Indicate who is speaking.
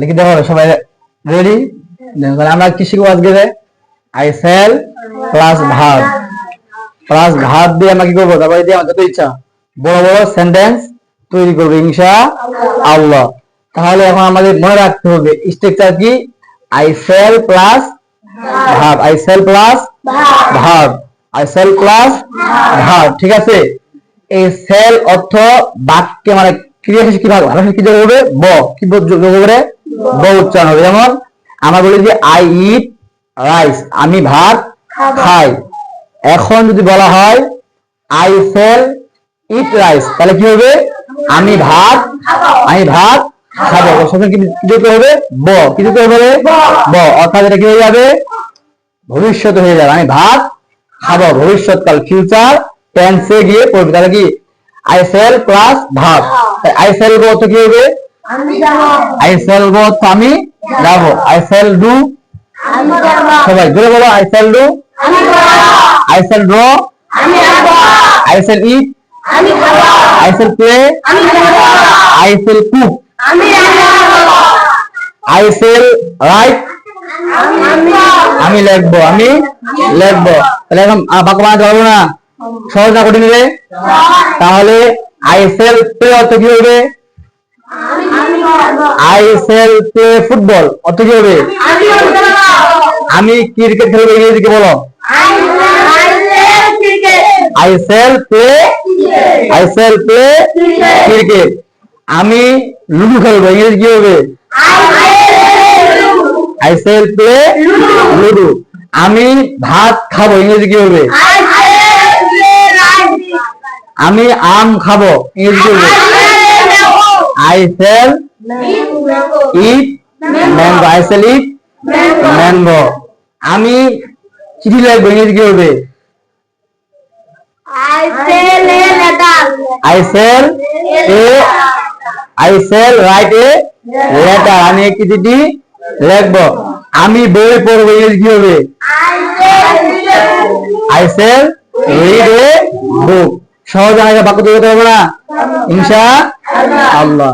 Speaker 1: লিখে দেখো সবাই রেডি। তাহলে আমরা কি শিখবো আজকে? আই সেল প্লাস ভার্ব দিয়ে আমরা কি করবো? তারপরে দিয়ে আমাদের ইচ্ছা বড় বড় সেন্টেন্স তৈরি করবো ইনশাআল্লাহ। তাহলে এখন আমাদের মনে রাখতে হবে স্ট্রাকচার কি? I shall plus verb, I shall plus verb, I shall plus verb. ঠিক আছে? এই সেল অর্থ বাক্যে মানে ক্রিয়া শেষে কি ভাগ ভালো কি যোগ হবে? ব। কি যোগ হবে? ব উচ্চারণ হবে। যেমন আমরা বলি যে আই ইট রাইস, আমি ভাত খাই। এখন যদি বলা হয় আই সেল ইট রাইস, তাহলে কি হবে? আমি ভাত খাবো। সেখানে কি দিতে হবে? ব। কি দিতে হবে? ব। অর্থাৎ এটা কি হয়ে যাবে? ভবিষ্যৎ হয়ে যাবে। আমি ভাত খাবো, ভবিষ্যৎকাল, ফিউচার টেন্সে গিয়ে পড়বে। তাহলে কি I shall plus verb. I shall go তো কি হবে? আই সেল গো তো আমি যাবো। আই সেল ডু, সবাই জোরে বলো, I shall do, I shall draw, I shall eat, I shall play, I shall cook, I shall write, আমি লিখবো, তাহলে এখন বাক্য বানাতে পারবো না? সহজ না কঠিন রে? তাহলে আই সেল প্লে অর্থ কি হবে? আই সেল প্লে ফুটবল অর্থ কি হবে? আমি ক্রিকেট খেলবো। ইংরেজিকে বলো, আই সেল প্লে ক্রিকেট। আমি লুডু খেলবো। ইংরেজি কি হবে? I shall play ludo. আমি ভাত খাবো। ইংরেজি কি হবে? আমি আম খাবো। ইংরেজি কি হবে? I shall eat mango, I shall eat mango. আমি চিঠি লিখবো। ইংরেজি কি হবে? I shall write a letter. আমি একটি চিঠি লিখবো। আমি বই পড়বো। ইংরেজি কি হবে? I shall read a book. সহজ বাক্য তৈরি করতে হবে না ইনশাআল্লাহ।